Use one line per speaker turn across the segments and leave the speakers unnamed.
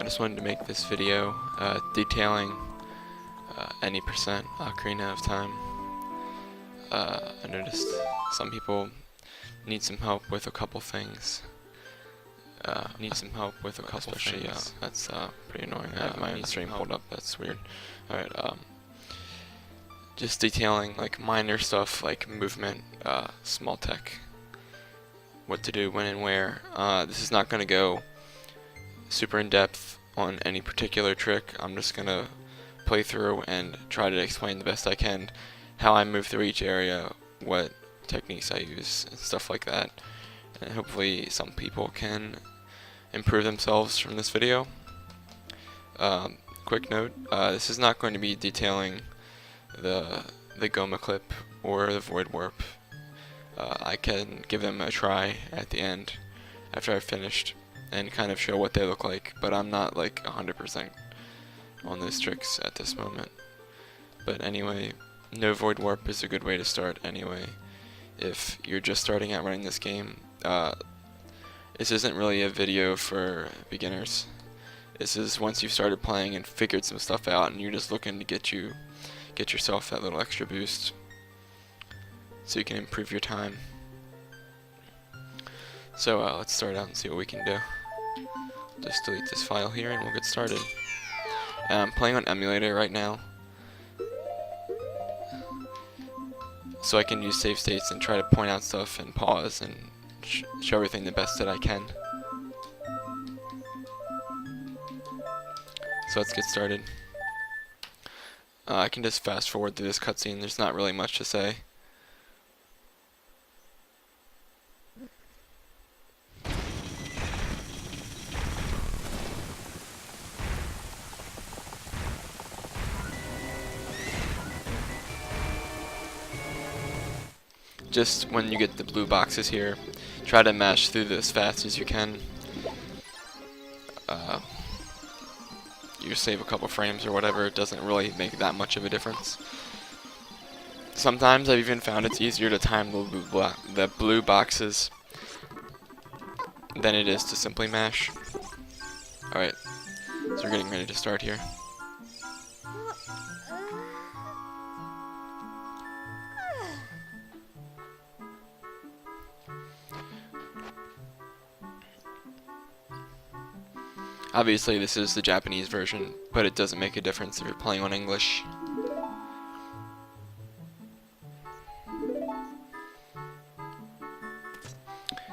just wanted to make this video detailing any percent Ocarina of Time. I noticed some people need some help with a couple things. Especially, that's pretty annoying. I have my stream pulled up, that's weird. Alright, just detailing like minor stuff like movement, small tech, what to do when and where. This is not going to go super in depth on any particular trick. I'm just going to play through and try to explain the best I can how I move through each area, what techniques I use, and stuff like that. And hopefully some people can improve themselves from this video. Quick note, this is not going to be detailing the Goma clip or the Void Warp. I can give them a try at the end after I've finished and kind of show what they look like, but I'm not like 100% on those tricks at this moment. But anyway, no Void Warp is a good way to start anyway. If you're just starting out running this game, this isn't really a video for beginners. This is once you've started playing and figured some stuff out and you're just looking to get yourself that little extra boost so you can improve your time. So let's start out and see what we can do. Just delete this file here and we'll get started. I'm playing on emulator right now, so I can use save states and try to point out stuff and pause and show everything the best that I can. So let's get started. I can just fast forward through this cutscene. There's not really much to say. Just when you get the blue boxes here, try to mash through this as fast as you can. You save a couple frames or whatever, it doesn't really make that much of a difference. Sometimes I've even found it's easier to time the blue boxes than it is to simply mash. Alright, so we're getting ready to start here. Obviously this is the Japanese version, but it doesn't make a difference if you're playing on English.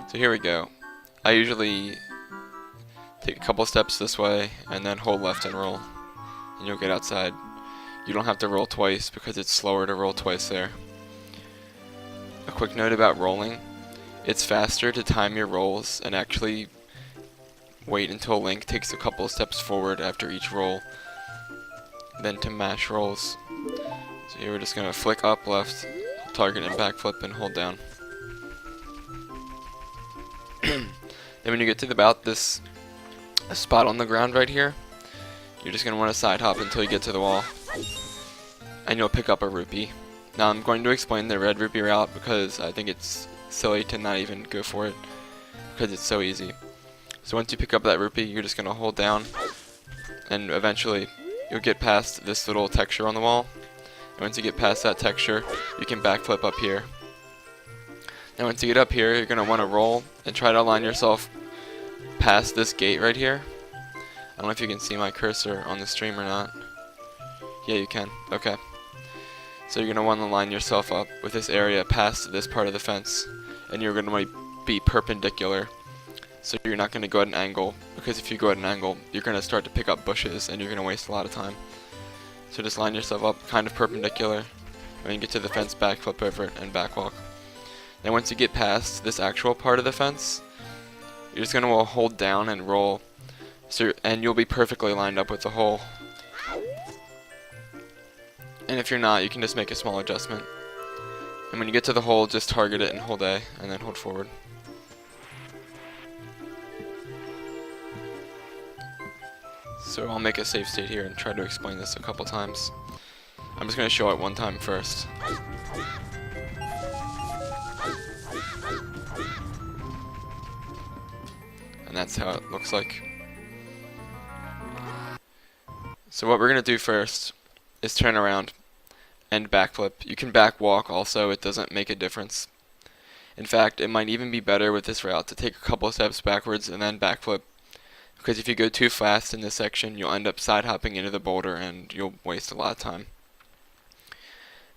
So here we go. I usually take a couple steps this way and then hold left and roll, and you'll get outside. You don't have to roll twice because it's slower to roll twice there. A quick note about rolling. It's faster to time your rolls and actually wait until Link takes a couple steps forward after each roll than to mash rolls. So here we're just going to flick up left, target and backflip and hold down. Then when you get to about this spot on the ground right here, you're just going to want to side hop until you get to the wall, and you'll pick up a rupee. Now I'm going to explain the red rupee route because I think it's silly to not even go for it because it's so easy. So once you pick up that rupee, you're just going to hold down, and eventually you'll get past this little texture on the wall. And once you get past that texture, you can backflip up here. Now once you get up here, you're going to want to roll and try to align yourself past this gate right here. I don't know if you can see my cursor on the stream or not. Yeah, you can. Okay. So you're going to want to line yourself up with this area past this part of the fence, and you're going to want to be perpendicular. So you're not going to go at an angle, because if you go at an angle, you're going to start to pick up bushes and you're going to waste a lot of time. So just line yourself up kind of perpendicular. When you get to the fence, backflip over it and backwalk. Then once you get past this actual part of the fence, you're just going to hold down and roll, and you'll be perfectly lined up with the hole. And if you're not, you can just make a small adjustment. And when you get to the hole, just target it and hold A, and then hold forward. So I'll make a save state here and try to explain this a couple times. I'm just going to show it one time first. And that's how it looks like. So what we're going to do first is turn around and backflip. You can back walk also, it doesn't make a difference. In fact, it might even be better with this route to take a couple of steps backwards and then backflip, because if you go too fast in this section, you'll end up side hopping into the boulder and you'll waste a lot of time.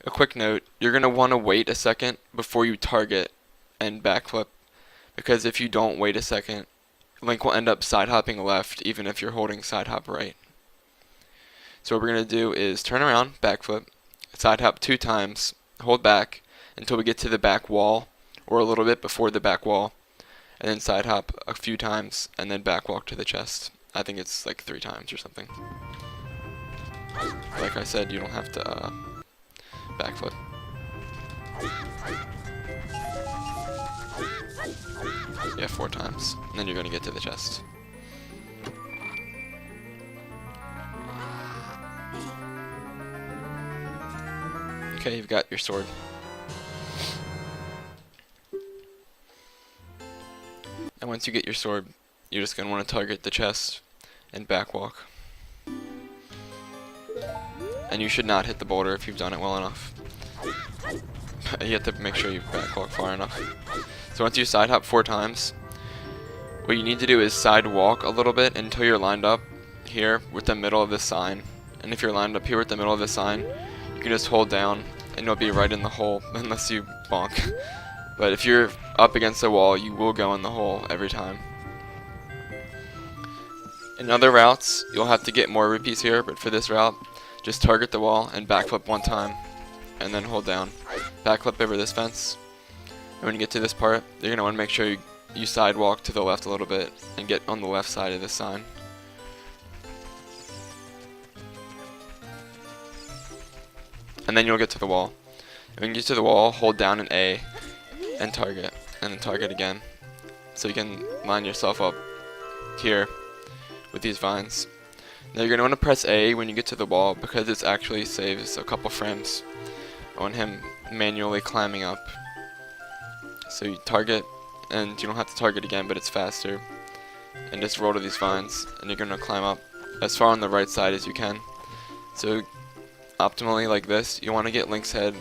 A quick note, you're going to want to wait a second before you target and backflip, because if you don't wait a second, Link will end up side hopping left even if you're holding side hop right. So what we're going to do is turn around, backflip, side hop 2 times, hold back until we get to the back wall, or a little bit before the back wall, and then side hop a few times, and then back walk to the chest. I think it's like 3 times or something. Like I said, you don't have to backflip. Yeah, 4 times, and then you're going to get to the chest. Okay, you've got your sword. And once you get your sword, you're just going to want to target the chest and back walk. And you should not hit the boulder if you've done it well enough. You have to make sure you back walk far enough. So once you side hop 4 times, what you need to do is side walk a little bit until you're lined up here with the middle of this sign. And if you're lined up here with the middle of the sign, you can just hold down and you'll be right in the hole unless you bonk. But if you're up against the wall, you will go in the hole every time. In other routes, you'll have to get more rupees here, but for this route, just target the wall and backflip 1 time, and then hold down. Backflip over this fence, and when you get to this part, you're going to want to make sure you sidewalk to the left a little bit, and get on the left side of this sign. And then you'll get to the wall. And when you get to the wall, hold down an A, and target, and then target again. So you can line yourself up here with these vines. Now you're going to want to press A when you get to the wall, because it actually saves a couple frames on him manually climbing up. So you target, and you don't have to target again, but it's faster. And just roll to these vines, and you're going to climb up as far on the right side as you can. So optimally like this, you want to get Link's head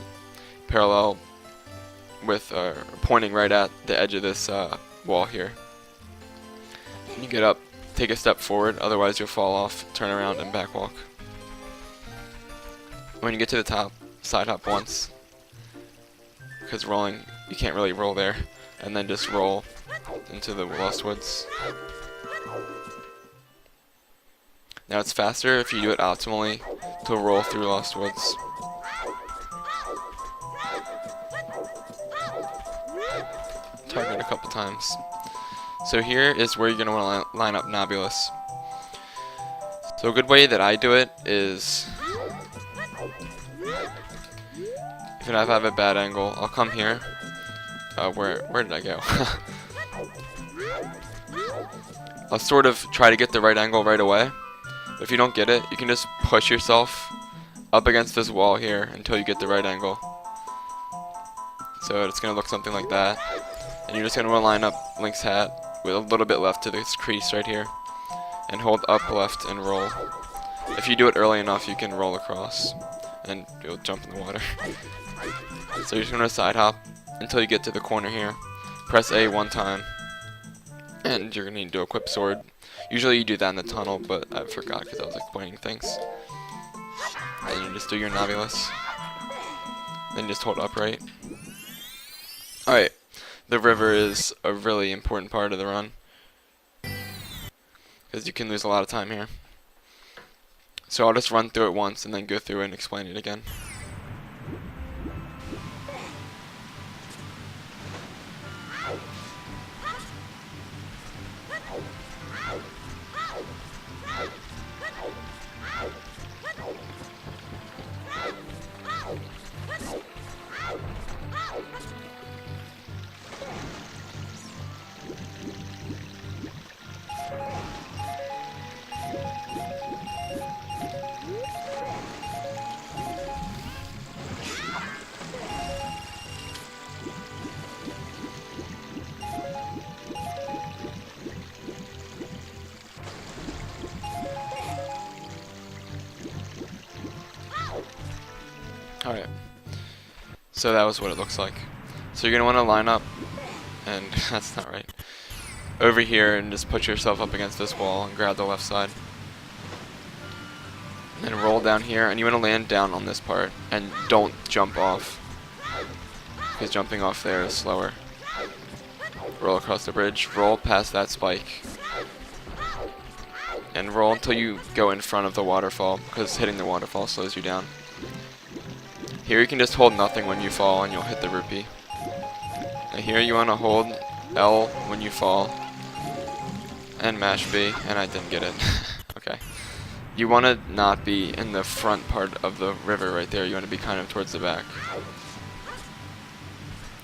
parallel with pointing right at the edge of this wall here. When you get up, take a step forward, otherwise you'll fall off, turn around and back walk. When you get to the top, side hop once, because rolling, you can't really roll there, and then just roll into the Lost Woods. Now it's faster if you do it optimally to roll through Lost Woods. Target a couple times. So here is where you're going to want to line up Nobulus. So a good way that I do it is, if I have a bad angle, I'll come here. Where did I go? I'll sort of try to get the right angle right away. But if you don't get it, you can just push yourself up against this wall here until you get the right angle. So it's going to look something like that. And you're just going to want to line up Link's hat with a little bit left to this crease right here. And hold up left and roll. If you do it early enough, you can roll across. And you'll jump in the water. So you're just going to side hop until you get to the corner here. Press A 1 time. And you're going to need to equip sword. Usually you do that in the tunnel, but I forgot because I was explaining things. And you just do your Nobulus. Then just hold upright. Alright, the river is a really important part of the run, because you can lose a lot of time here. So I'll just run through it once and then go through and explain it again. Alright. So that was what it looks like. So you're going to want to line up, and that's not right, over here and just put yourself up against this wall and grab the left side. And then roll down here, and you want to land down on this part, and don't jump off, because jumping off there is slower. Roll across the bridge, roll past that spike, and roll until you go in front of the waterfall, because hitting the waterfall slows you down. Here you can just hold nothing when you fall and you'll hit the rupee. And here you want to hold L when you fall and mash B, and I didn't get it. Okay. You want to not be in the front part of the river right there, you want to be kind of towards the back.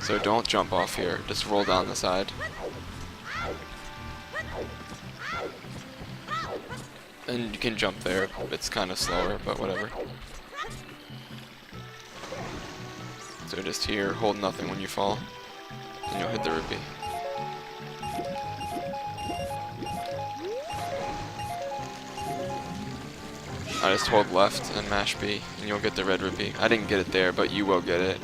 So don't jump off here, just roll down the side. And you can jump there, it's kind of slower, but whatever. So just here, hold nothing when you fall, and you'll hit the rupee. I just hold left and mash B, and you'll get the red rupee. I didn't get it there, but you will get it.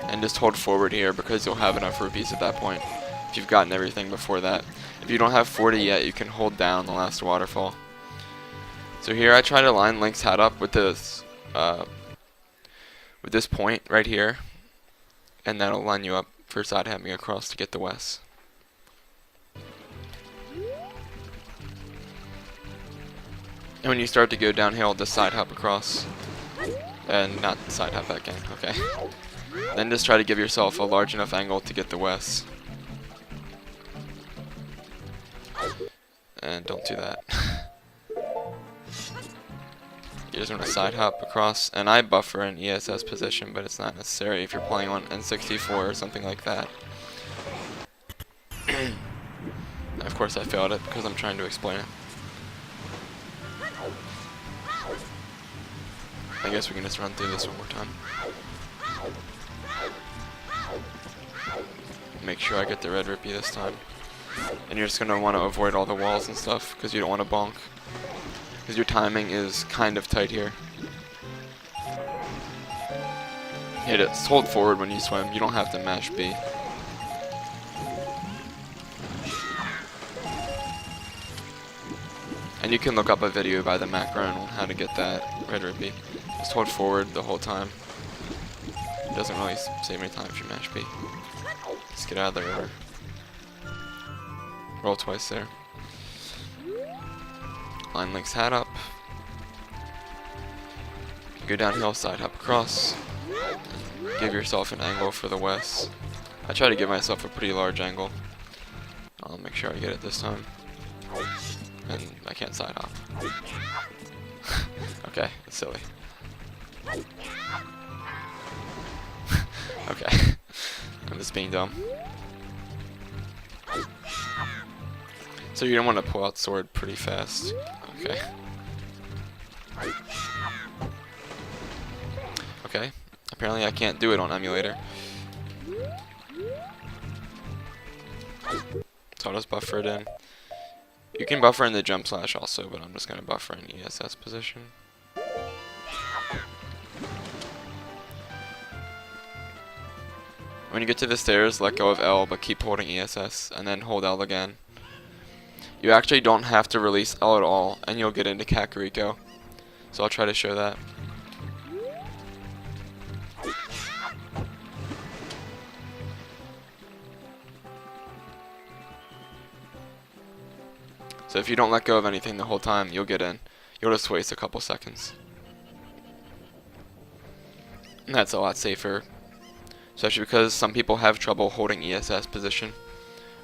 And just hold forward here, because you'll have enough rupees at that point, if you've gotten everything before that. If you don't have 40 yet, you can hold down the last waterfall. So here I try to line Link's hat up with this point right here, and that'll line you up for side hopping across to get the west. And when you start to go downhill, just side hop across, and not side hop back in. Okay. Then just try to give yourself a large enough angle to get the west. And don't do that. You just want to side hop across, and I buffer in ESS position, but it's not necessary if you're playing on N64 or something like that. Of course I failed it because I'm trying to explain it. I guess we can just run through this one more time. Make sure I get the red rupee this time. And you're just going to want to avoid all the walls and stuff, because you don't want to bonk. Because your timing is kind of tight here. Yeah, just hold forward when you swim. You don't have to mash B. And you can look up a video by the macro on how to get that red rupee. Just hold forward the whole time. It doesn't really save any time if you mash B. Just get out of the river. Roll twice there. Line Link's hat up. Go downhill, side hop across. Give yourself an angle for the west. I try to give myself a pretty large angle. I'll make sure I get it this time. And I can't side hop. Okay, it's silly. Okay. I'm just being dumb. So you don't want to pull out sword pretty fast. Okay. Okay. Apparently I can't do it on emulator. So I'll just buffer it in. You can buffer in the jump slash also, but I'm just going to buffer in ESS position. When you get to the stairs, let go of L, but keep holding ESS, and then hold L again. You actually don't have to release L at all, and you'll get into Kakariko. So I'll try to show that. So if you don't let go of anything the whole time, you'll get in. You'll just waste a couple seconds. And that's a lot safer. Especially because some people have trouble holding ESS position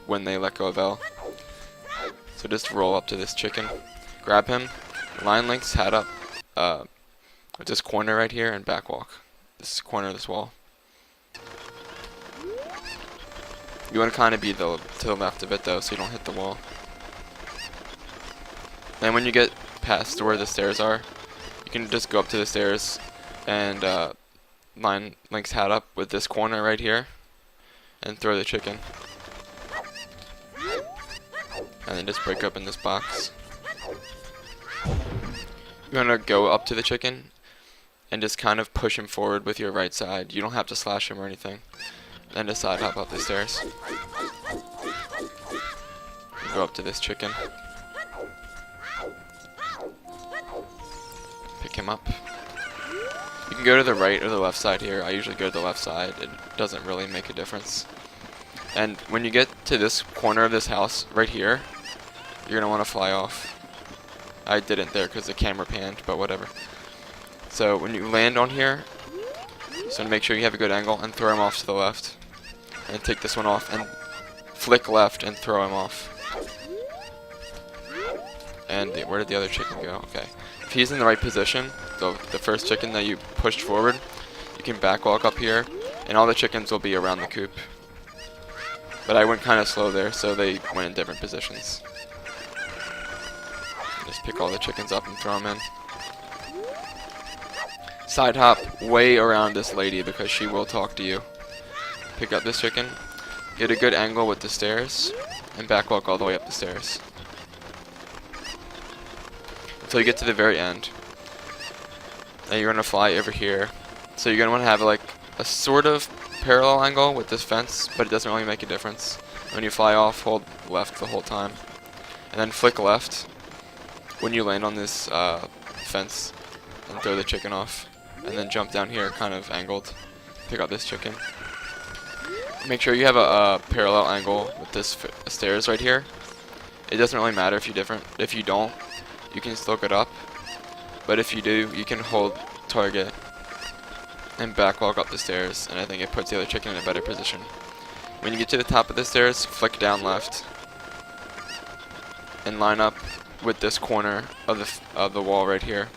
when they let go of L. So just roll up to this chicken, grab him, line Link's hat up with this corner right here, and backwalk. This corner of this wall. You want to kind of be to the left of it though, so you don't hit the wall. Then when you get past where the stairs are, you can just go up to the stairs and line Link's hat up with this corner right here, and throw the chicken. And then just break open this box. You want to go up to the chicken and just kind of push him forward with your right side. You don't have to slash him or anything. Then just side hop up the stairs. Go up to this chicken. Pick him up. You can go to the right or the left side here. I usually go to the left side. It doesn't really make a difference. And when you get to this corner of this house right here, you're going to want to fly off. I didn't there because the camera panned, but whatever. So when you land on here, just want to make sure you have a good angle and throw him off to the left. And take this one off and flick left and throw him off. And where did the other chicken go? Okay. If he's in the right position, the first chicken that you pushed forward, you can back walk up here, and all the chickens will be around the coop. But I went kind of slow there, so they went in different positions. Just pick all the chickens up and throw them in. Side hop way around this lady because she will talk to you. Pick up this chicken, get a good angle with the stairs, and back walk all the way up the stairs. Until you get to the very end. Then you're going to fly over here. So you're going to want to have like a sort of parallel angle with this fence, but it doesn't really make a difference. When you fly off, hold left the whole time. And then flick left when you land on this fence and throw the chicken off. And then jump down here kind of angled. Pick up this chicken. Make sure you have a parallel angle with this stairs right here. It doesn't really matter if you don't. You can still get up, but if you do, you can hold target and back walk up the stairs, and I think it puts the other chicken in a better position. When you get to the top of the stairs, flick down left and line up with this corner of the wall right here,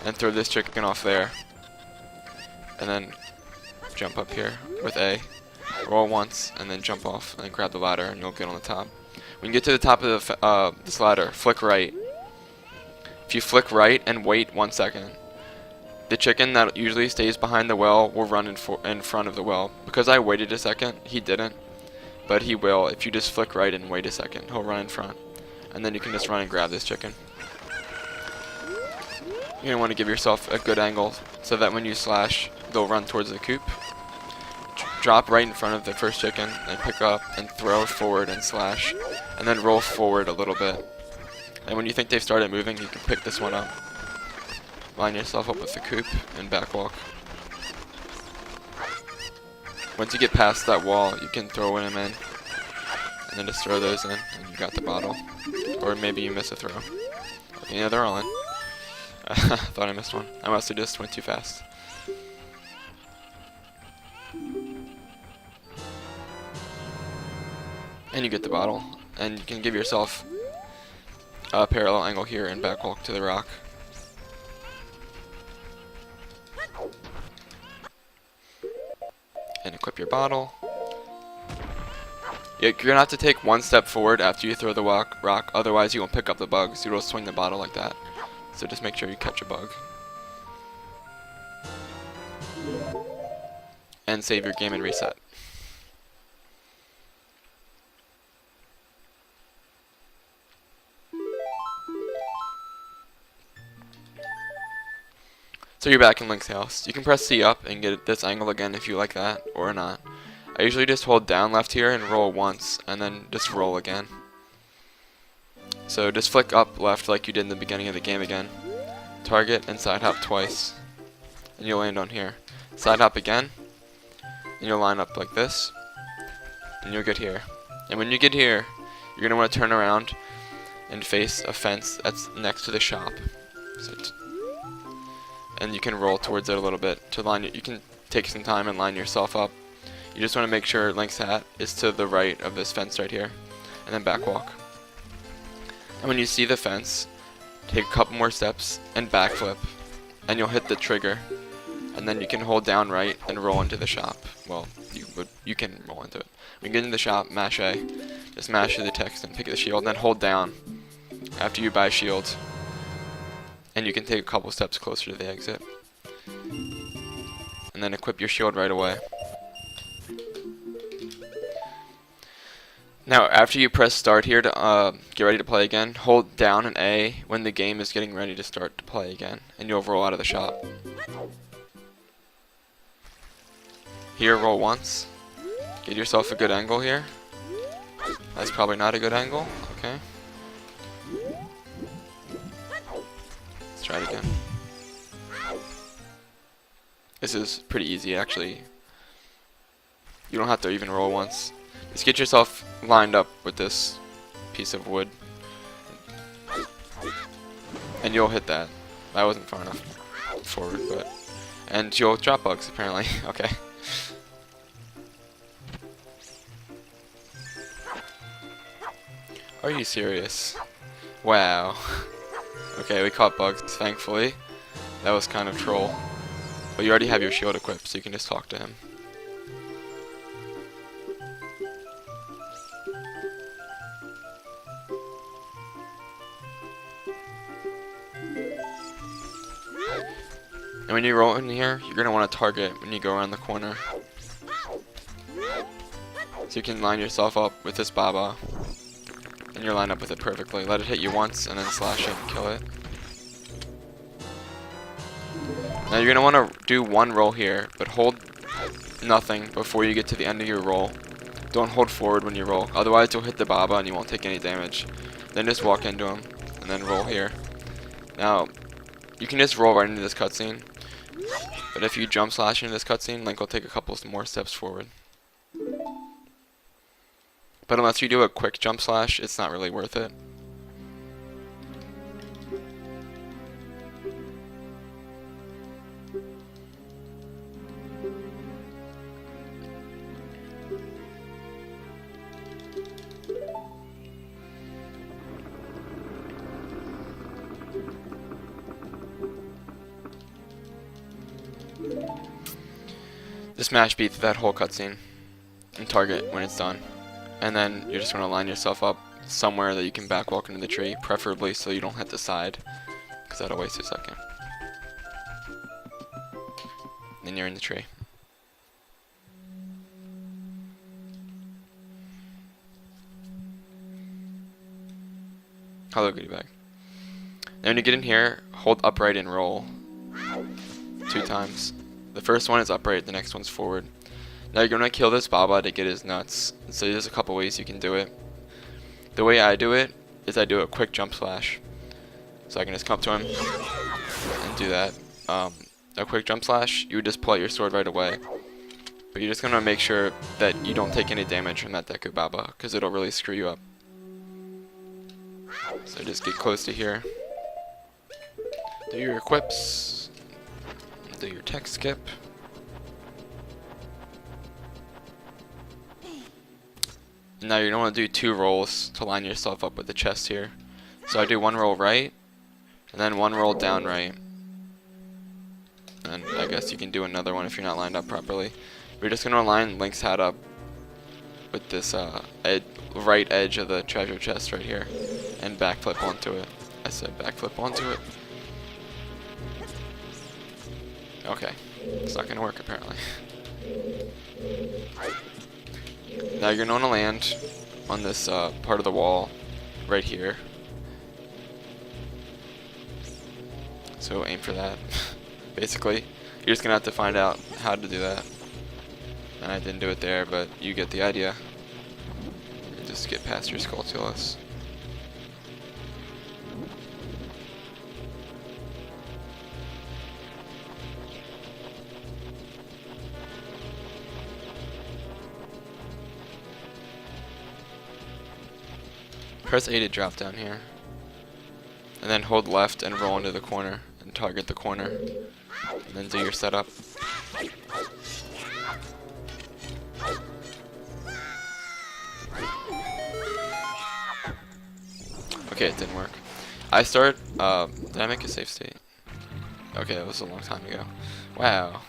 and throw this chicken off there, and then jump up here with A, roll once, and then jump off, and then grab the ladder, and you'll get on the top. When you get to the top of this ladder, flick right. If you flick right and wait 1 second, the chicken that usually stays behind the well will run in front of the well. Because I waited a second, he didn't, but he will. If you just flick right and wait a second, he'll run in front. And then you can just run and grab this chicken. You're going to want to give yourself a good angle so that when you slash, they'll run towards the coop. Drop right in front of the first chicken and pick up and throw forward and slash. And then roll forward a little bit. And when you think they've started moving, you can pick this one up. Line yourself up with the coop and back walk. Once you get past that wall, you can throw them in. And then just throw those in, and you got the bottle. Or maybe you miss a throw. Okay, yeah, they're all in. Thought I missed one. I must have just went too fast. And you get the bottle. And you can give yourself a parallel angle here and back walk to the rock. And equip your bottle. You're gonna have to take one step forward after you throw the rock, otherwise you won't pick up the bugs. You'll swing the bottle like that. So just make sure you catch a bug. And save your game and reset. So you're back in Link's house. You can press C up and get this angle again if you like that, or not. I usually just hold down left here and roll once, and then just roll again. So just flick up left like you did in the beginning of the game again. Target and side hop twice, and you'll land on here. Side hop again, and you'll line up like this, and you'll get here. And when you get here, you're going to want to turn around and face a fence that's next to the shop. So and you can roll towards it a little bit to line it. You can take some time and line yourself up. You just want to make sure Link's hat is to the right of this fence right here, and then back walk. And when you see the fence, take a couple more steps and backflip, and you'll hit the trigger. And then you can hold down right and roll into the shop. Well, you can roll into it. When you get into the shop, mash A. Just mash the text and pick the shield, and then hold down after you buy shield. And you can take a couple steps closer to the exit. And then equip your shield right away. Now, after you press start here to get ready to play again, hold down and A when the game is getting ready to start to play again, and you'll roll out of the shop. Here, roll once. Get yourself a good angle here. That's probably not a good angle. Okay. Let's try it again. This is pretty easy, actually. You don't have to even roll once. Just get yourself lined up with this piece of wood. And you'll hit that. That wasn't far enough forward, but... And you'll drop bugs, apparently. Okay. Are you serious? Wow. Okay, we caught bugs, thankfully. That was kind of troll. But you already have your shield equipped, so you can just talk to him. And when you roll in here, you're going to want to target when you go around the corner. So you can line yourself up with this Baba. And you're lined up with it perfectly. Let it hit you once, and then slash it and kill it. Now you're going to want to do one roll here, but hold nothing before you get to the end of your roll. Don't hold forward when you roll, otherwise you'll hit the Baba and you won't take any damage. Then just walk into him, and then roll here. Now, you can just roll right into this cutscene, but if you jump slash into this cutscene, Link will take a couple more steps forward. But unless you do a quick jump slash, it's not really worth it. Just smash beat that whole cutscene and target when it's done. And then you're just going to line yourself up somewhere that you can back walk into the tree, preferably so you don't hit the side, because that'll waste a second. Then you're in the tree. Hello, goodie bag. Now when you get in here, hold upright and roll 2 times. The first one is upright, the next one's forward. Now you're going to kill this Baba to get his nuts. So there's a couple ways you can do it. The way I do it is I do a quick jump slash. So I can just come up to him and do that. A quick jump slash, you would just pull out your sword right away. But you're just going to make sure that you don't take any damage from that Deku Baba, because it'll really screw you up. So just get close to here. Do your equips. Do your tech skip. Now you're going to want to do 2 rolls to line yourself up with the chest here. So I do 1 roll right, and then 1 roll down right. And I guess you can do another one if you're not lined up properly. We're just going to line Link's hat up with this right edge of the treasure chest right here, and backflip onto it. I said backflip onto it. Okay, it's not going to work apparently. Now you're going to land on this part of the wall right here. So aim for that. Basically, you're just going to have to find out how to do that. And I didn't do it there, but you get the idea. And just get past your Skulltulus. Press A to drop down here. And then hold left and roll into the corner and target the corner. And then do your setup. Okay, it didn't work. I start, did I make a save state? Okay, that was a long time ago. Wow.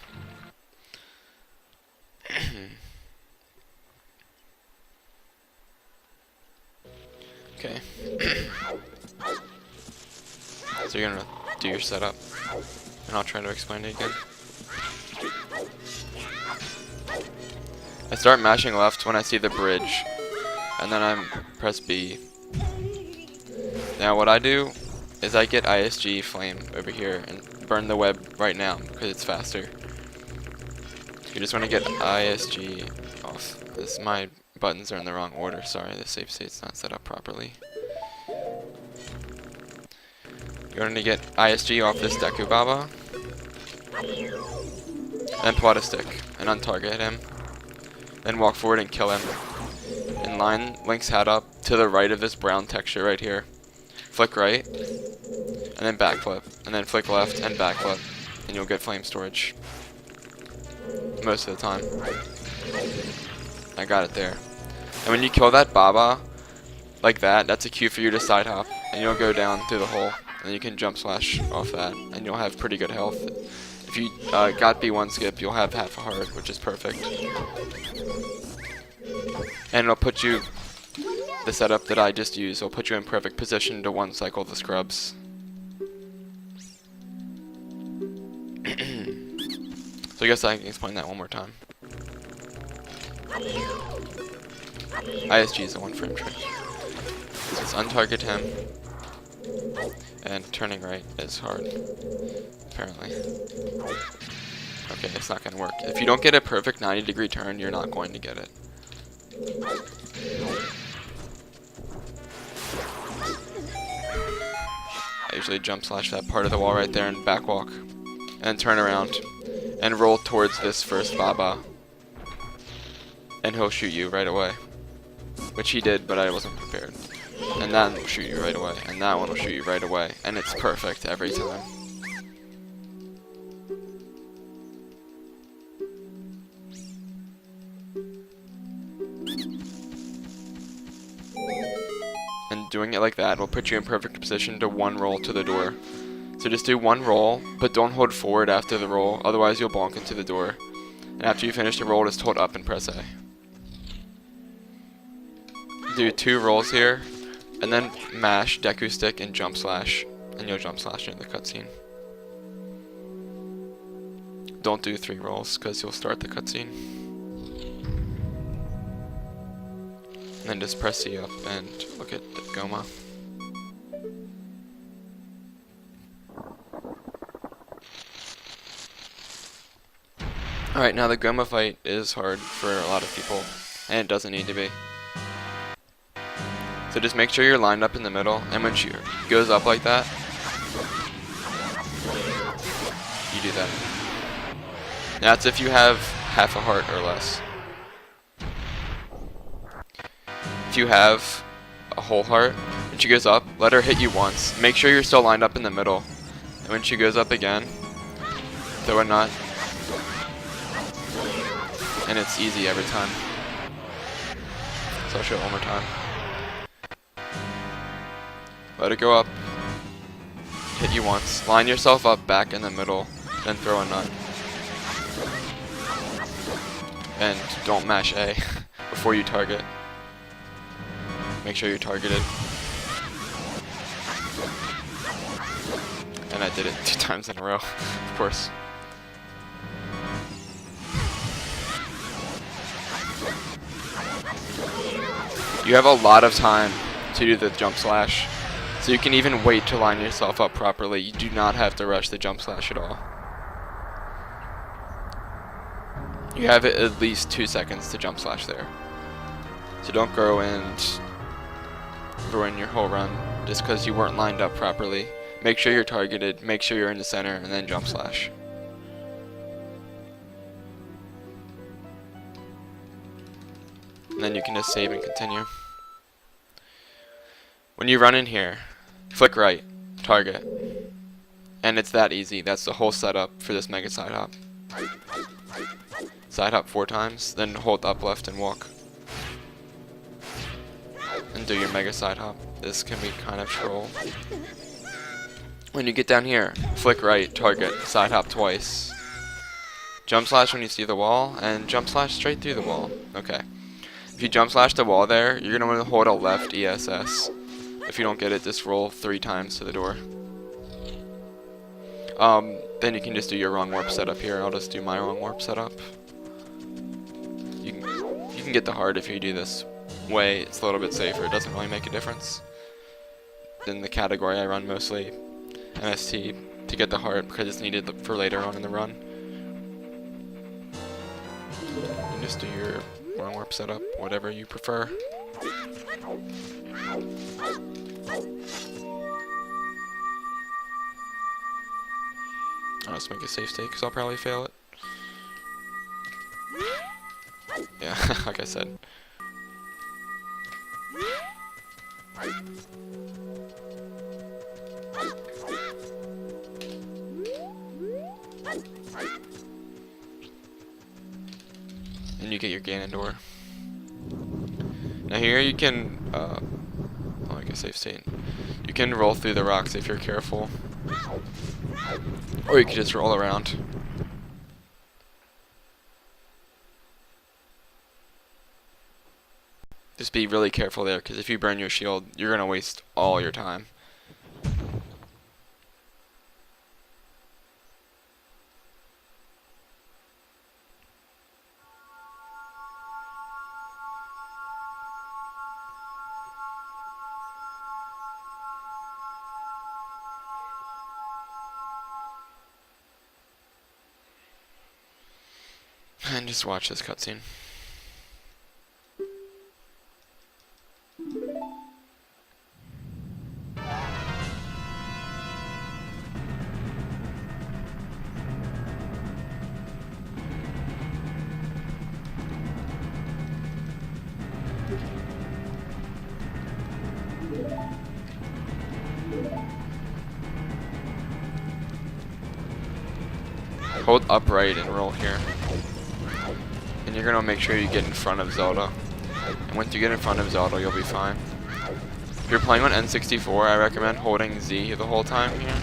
Okay. So you're gonna do your setup, and I'll try to explain it again. I start mashing left when I see the bridge, and then I press B. Now what I do is I get ISG flame over here and burn the web right now because it's faster. You just want to get ISG off. My buttons are in the wrong order. Sorry, the save state's not set up properly. You want to get ISG off this Deku Baba. Then plot a stick and untarget him. Then walk forward and kill him. And line Link's hat up to the right of this brown texture right here. Flick right, and then backflip, and then flick left and backflip, and you'll get flame storage. Most of the time. I got it there. And when you kill that Baba, like that, that's a cue for you to side hop, and you'll go down through the hole, and you can jump slash off that, and you'll have pretty good health. If you got B1 skip, you'll have half a heart, which is perfect. And it'll put you, the setup that I just used, will put you in perfect position to one cycle the scrubs. So I guess I can explain that one more time. ISG is a 1-frame trick. So it's untarget him, and turning right is hard, apparently. Okay, it's not going to work. If you don't get a perfect 90-degree turn, you're not going to get it. I usually jump slash that part of the wall right there and back walk, and turn around, and roll towards this first Baba, and he'll shoot you right away. Which he did, but I wasn't prepared. And that one will shoot you right away, and that one will shoot you right away, and it's perfect every time. And doing it like that will put you in perfect position to one roll to the door. So just do one roll, but don't hold forward after the roll, otherwise you'll bonk into the door. And after you finish the roll, just hold up and press A. Do 2 rolls here, and then mash Deku Stick and jump slash, and you'll jump slash into the cutscene. Don't do 3 rolls, because you'll start the cutscene. And then just press C up and look at Goma. Alright, now the Goma fight is hard for a lot of people, and it doesn't need to be. So just make sure you're lined up in the middle, and when she goes up like that, you do that. That's if you have half a heart or less. If you have a whole heart, when she goes up, let her hit you once. Make sure you're still lined up in the middle. And when she goes up again, throw a nut. And it's easy every time. So I'll show it one more time. Let it go up. Hit you once. Line yourself up back in the middle. Then throw a nut. And don't mash A before you target. Make sure you're targeted. And I did it 2 times in a row, of course. You have a lot of time to do the jump slash, so you can even wait to line yourself up properly. You do not have to rush the jump slash at all. You have at least 2 seconds to jump slash there. So don't go and ruin your whole run just because you weren't lined up properly. Make sure you're targeted, make sure you're in the center, and then jump slash. And then you can just save and continue. When you run in here, flick right, target. And it's that easy. That's the whole setup for this mega side hop. Side hop 4 times, then hold up left and walk. And do your mega side hop. This can be kind of troll. When you get down here, flick right, target, side hop twice. Jump slash when you see the wall, and jump slash straight through the wall. Okay. If you jump slash the wall there, you're going to want to hold a left ESS. If you don't get it, just roll 3 times to the door. Then you can just do your wrong warp setup here. I'll just do my wrong warp setup. You can get the heart if you do this way. It's a little bit safer. It doesn't really make a difference. In the category I run mostly MST to get the heart because it's needed for later on in the run. You just do your one warp setup, whatever you prefer. I'll just make a safe state because I'll probably fail it. Yeah, like I said. And you get your Ganondorf. Now here you can, like a safe state. You can roll through the rocks if you're careful. Or you can just roll around. Just be really careful there, because if you burn your shield, you're going to waste all your time. And just watch this cutscene. Hold upright and roll here. And you're going to make sure you get in front of Zelda. And once you get in front of Zelda, you'll be fine. If you're playing on N64, I recommend holding Z the whole time here,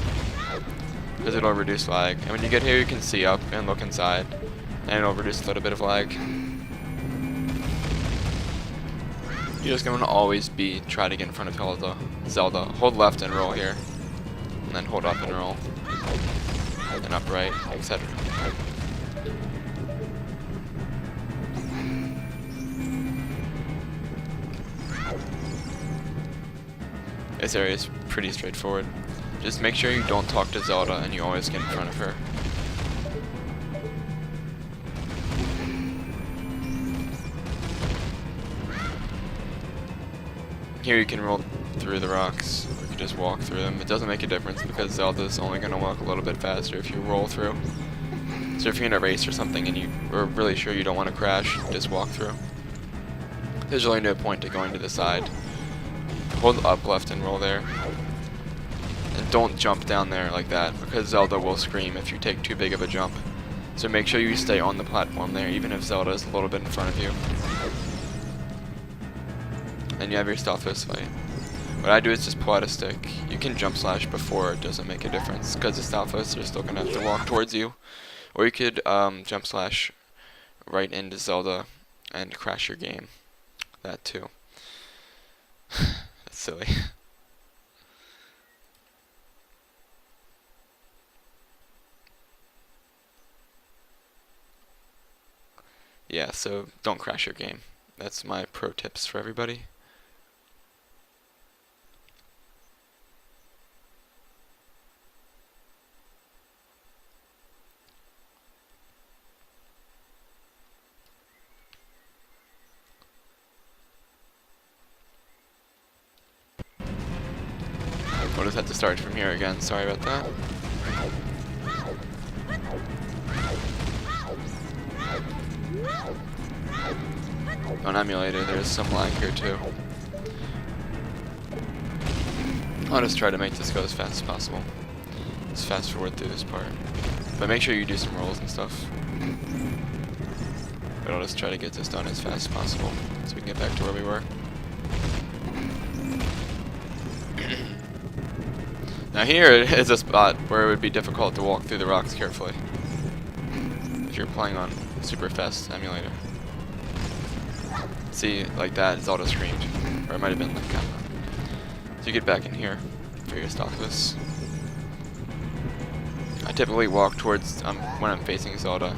because it'll reduce lag. And when you get here, you can see up and look inside, and it'll reduce a little bit of lag. You're just going to always try to get in front of Zelda. Hold left and roll here, and then hold up and roll, and upright, etc. This area is pretty straightforward. Just make sure you don't talk to Zelda and you always get in front of her. Here you can roll through the rocks, or you can just walk through them. It doesn't make a difference because Zelda's only going to walk a little bit faster if you roll through. So if you're in a race or something and you are really sure you don't want to crash, just walk through. There's really no point to going to the side. Hold up left and roll there. And don't jump down there like that, because Zelda will scream if you take too big of a jump. So make sure you stay on the platform there, even if Zelda is a little bit in front of you. And you have your stealth fist fight. What I do is just pull out a stick. You can jump slash before, it doesn't make a difference, because the stealth fists are still going to have to walk towards you. Or you could jump slash right into Zelda and crash your game. That too. That's silly. Yeah, so don't crash your game. That's my pro tips for everybody. We'll just have to start from here again, sorry about that. On emulator, there's some lag here too. I'll just try to make this go as fast as possible. Just fast forward through this part. But make sure you do some rolls and stuff. But I'll just try to get this done as fast as possible so we can get back to where we were. Now here is a spot where it would be difficult to walk through the rocks carefully if you're playing on super fast emulator. See, like that, Zelda screamed. Or it might have been like that. So you get back in here for your stealth. I typically walk towards, when I'm facing Zelda,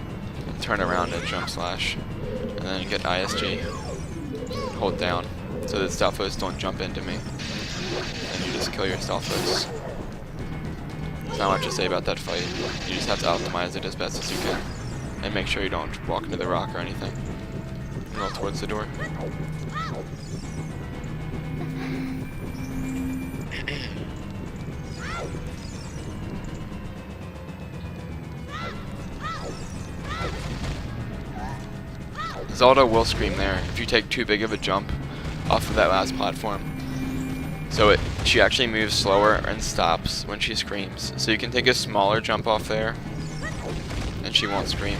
turn around and jump slash, and then get ISG, hold down, so that stealth don't jump into me, and you just kill your stealth. There's not much to say about that fight, you just have to optimize it as best as you can. and make sure you don't walk into the rock or anything. Roll towards the door. Zelda will scream there if you take too big of a jump off of that last platform. So she actually moves slower and stops when she screams. So you can take a smaller jump off there and she won't scream.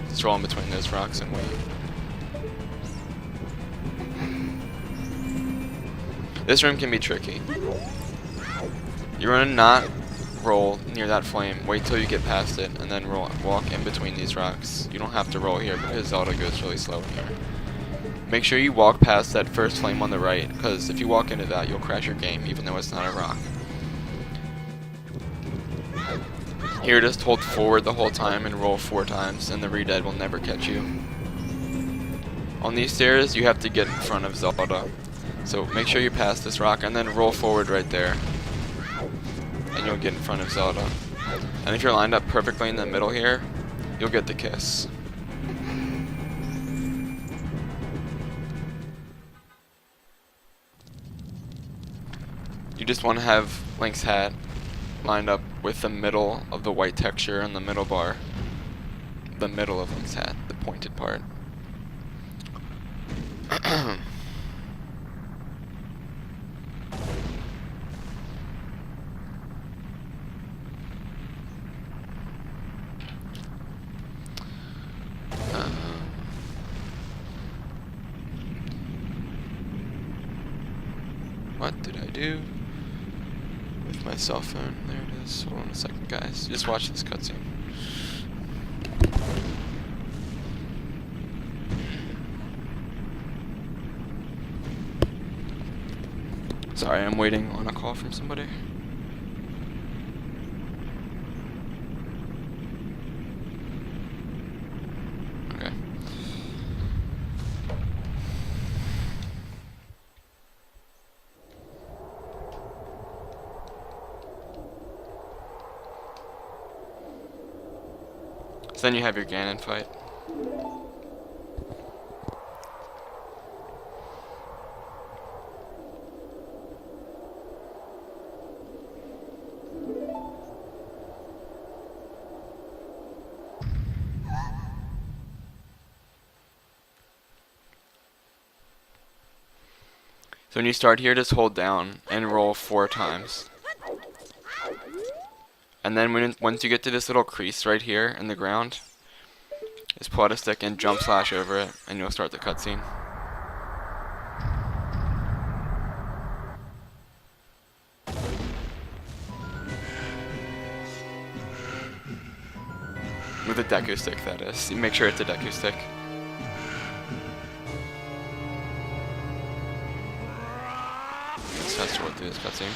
Just roll in between those rocks and wait. This room can be tricky. You're gonna not roll near that flame. Wait till you get past it and then walk in between these rocks. You don't have to roll here because Zelda goes really slow in here. Make sure you walk past that first flame on the right, because if you walk into that, you'll crash your game even though it's not a rock. Here, just hold forward the whole time and roll 4 times, and the re-dead will never catch you. On these stairs, you have to get in front of Zelda. So make sure you pass this rock and then roll forward right there. And you'll get in front of Zelda. And if you're lined up perfectly in the middle here, you'll get the kiss. You just want to have Link's hat lined up with the middle of the white texture and the middle bar. The middle of Link's hat, the pointed part. What did I do with my cell phone? There it is. Hold on a second, guys. Just watch this cutscene. Sorry, I'm waiting on a call from somebody. Okay. So then you have your Ganon fight. So when you start here, just hold down and roll 4 times. And then once you get to this little crease right here in the ground, just pull out a stick and jump slash over it, and you'll start the cutscene. With a Deku stick, that is. Make sure it's a Deku stick. Let's fast forward through this cutscene.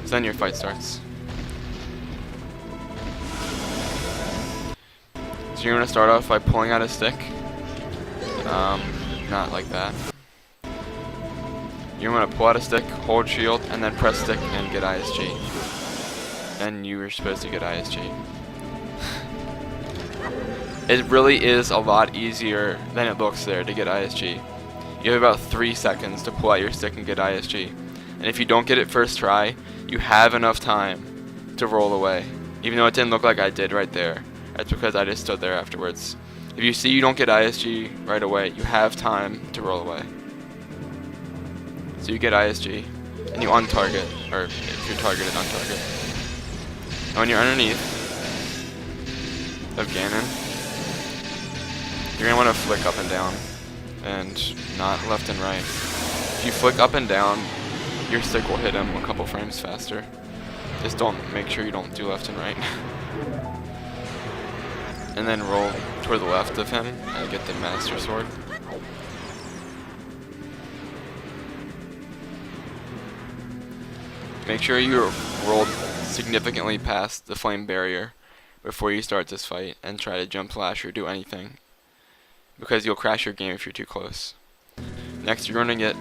So then your fight starts. So you're going to start off by pulling out a stick. Not like that. You're going to pull out a stick, hold shield, and then press stick and get ISG. Then you were supposed to get ISG. It really is a lot easier than it looks there to get ISG. You have about 3 seconds to pull out your stick and get ISG. And if you don't get it first try, you have enough time to roll away. Even though it didn't look like I did right there. That's because I just stood there afterwards. If you see you don't get ISG right away, you have time to roll away. So you get ISG, and you untarget, or if you're targeted, untarget. And when you're underneath of Ganon, you're going to want to flick up and down, and not left and right. If you flick up and down, your stick will hit him a couple frames faster. Just make sure you don't do left and right. And then roll toward the left of him and get the Master Sword. Make sure you rolled significantly past the flame barrier before you start this fight and try to jump slash or do anything, because you'll crash your game if you're too close. Next, you're going to get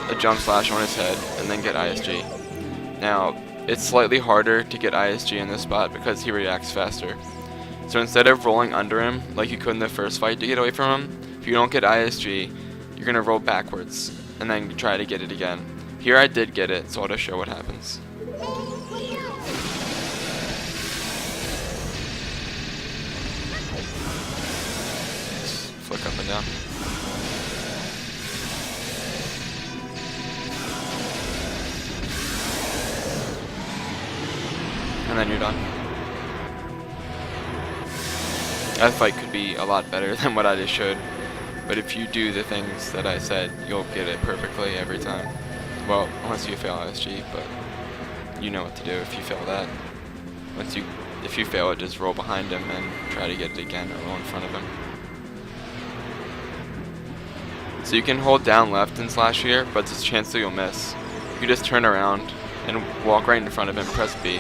a jump slash on his head, and then get ISG. Now, it's slightly harder to get ISG in this spot because he reacts faster. So instead of rolling under him like you could in the first fight to get away from him, if you don't get ISG, you're going to roll backwards and then try to get it again. Here I did get it, so I'll just show what happens. Just flick up and down. And then you're done. That fight could be a lot better than what I just showed, but if you do the things that I said, you'll get it perfectly every time. Well, unless you fail ISG, but you know what to do if you fail that. If you fail it, just roll behind him and try to get it again, or roll in front of him. So you can hold down left and slash here, but there's a chance that you'll miss. You just turn around and walk right in front of him, press B.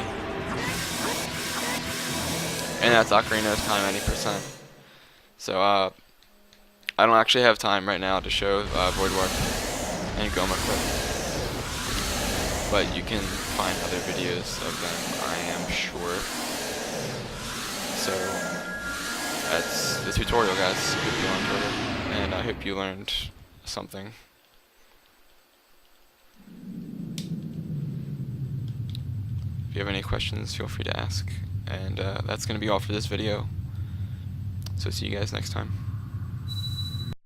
And that's Ocarina's time 80%. So I don't actually have time right now to show Void Warp and Goma Clip, but you can find other videos of them, I am sure. So that's the tutorial, guys. Hope you enjoyed it, and I hope you learned something. If you have any questions, feel free to ask. And that's going to be all for this video. So see you guys next time.